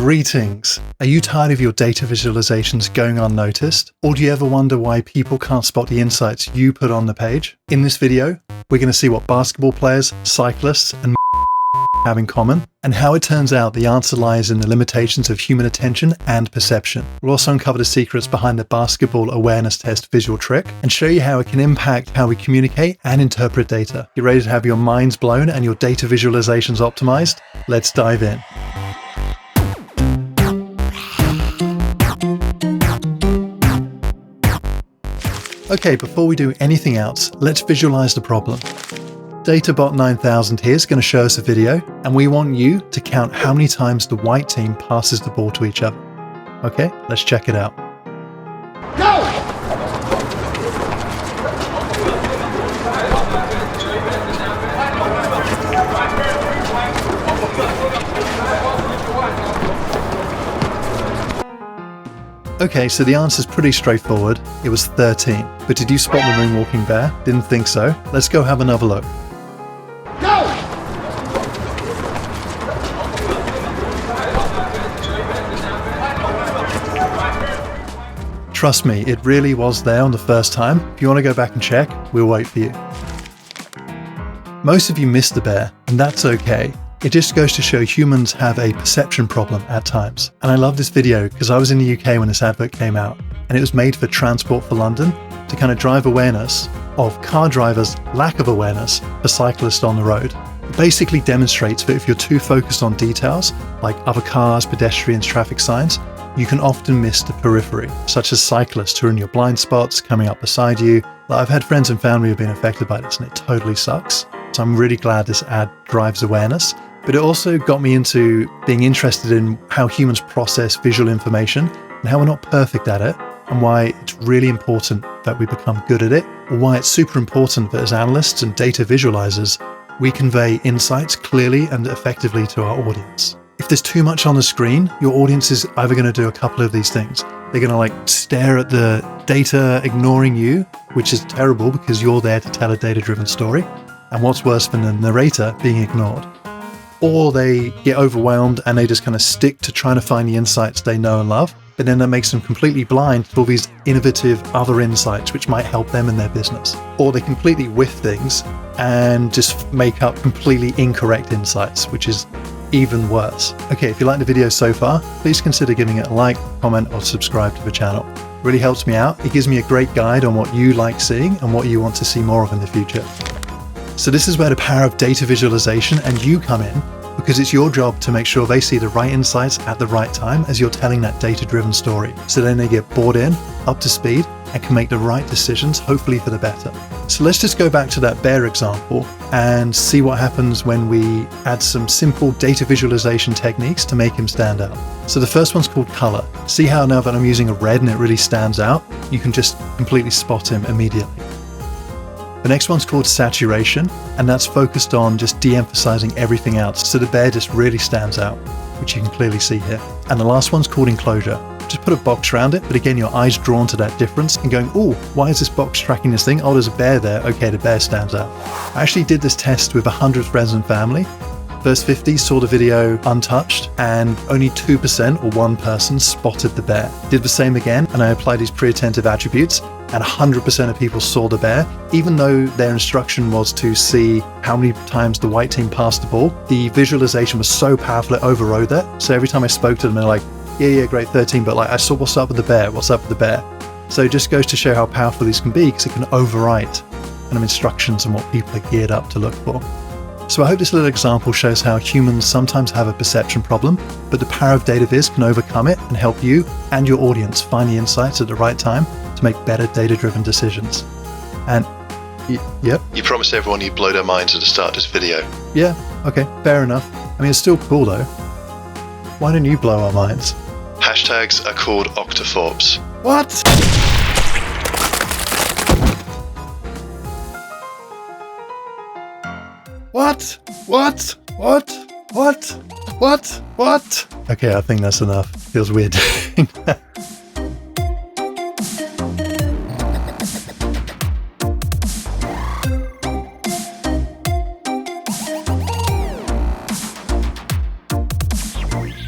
Greetings! Are you tired of your data visualizations going unnoticed? Or do you ever wonder why people can't spot the insights you put on the page? In this video, we're going to see what basketball players, cyclists, and have in common, and how it turns out the answer lies in the limitations of human attention and perception. We'll also uncover the secrets behind the basketball awareness test visual trick, and show you how it can impact how we communicate and interpret data. You ready to have your minds blown and your data visualizations optimized? Let's dive in. Okay, before we do anything else, let's visualize the problem. Databot 9000 here is going to show us a video, and we want you to count how many times the white team passes the ball to each other. Okay, let's check it out. Go! Okay, so the answer's pretty straightforward. It was 13. But did you spot the moonwalking bear? Didn't think so. Let's go have another look. Go! Trust me, it really was there on the first time. If you want to go back and check, we'll wait for you. Most of you missed the bear, and that's okay. It just goes to show humans have a perception problem at times. And I love this video because I was in the UK when this advert came out, and it was made for Transport for London to kind of drive awareness of car drivers' lack of awareness for cyclists on the road. It basically demonstrates that if you're too focused on details, like other cars, pedestrians, traffic signs, you can often miss the periphery, such as cyclists who are in your blind spots, coming up beside you. I've had friends and family who have been affected by this, and it totally sucks. So I'm really glad this ad drives awareness. But it also got me into being interested in how humans process visual information and how we're not perfect at it, and why it's really important that we become good at it, or why it's super important that as analysts and data visualizers, we convey insights clearly and effectively to our audience. If there's too much on the screen, your audience is either going to do a couple of these things. They're going to stare at the data, ignoring you, which is terrible because you're there to tell a data-driven story. And what's worse than the narrator being ignored? Or they get overwhelmed and they just kind of stick to trying to find the insights they know and love, but then that makes them completely blind to all these innovative other insights which might help them in their business. Or they completely whiff things and just make up completely incorrect insights, which is even worse. Okay, if you like the video so far, please consider giving it a like, comment, or subscribe to the channel. It really helps me out. It gives me a great guide on what you like seeing and what you want to see more of in the future. So this is where the power of data visualization and you come in, because it's your job to make sure they see the right insights at the right time as you're telling that data-driven story. So then they get bought in, up to speed, and can make the right decisions, hopefully for the better. So let's just go back to that bear example and see what happens when we add some simple data visualization techniques to make him stand out. So the first one's called color. See how now that I'm using a red and it really stands out, you can just completely spot him immediately. The next one's called saturation, and that's focused on just de-emphasizing everything else, so the bear just really stands out, which you can clearly see here. And the last one's called enclosure. Just put a box around it, but again, your eye's drawn to that difference and going, oh, why is this box tracking this thing? Oh, there's a bear there. Okay, the bear stands out. I actually did this test with 100 friends and family. First 50 saw the video untouched, and only 2% or one person spotted the bear. Did the same again, and I applied these pre-attentive attributes, and 100% of people saw the bear. Even though their instruction was to see how many times the white team passed the ball, the visualization was so powerful it overrode that. So every time I spoke to them, they're like, yeah, great, 13, but I saw what's up with the bear, what's up with the bear. So it just goes to show how powerful these can be, because it can overwrite kind of instructions and what people are geared up to look for. So I hope this little example shows how humans sometimes have a perception problem, but the power of data viz can overcome it and help you and your audience find the insights at the right time to make better data-driven decisions. And yep. You promised everyone you'd blow their minds at the start of this video. Yeah, okay, fair enough. I mean, it's still cool though. Why don't you blow our minds? Hashtags are called octothorpes. What? What? Okay, I think that's enough. Feels weird doing that.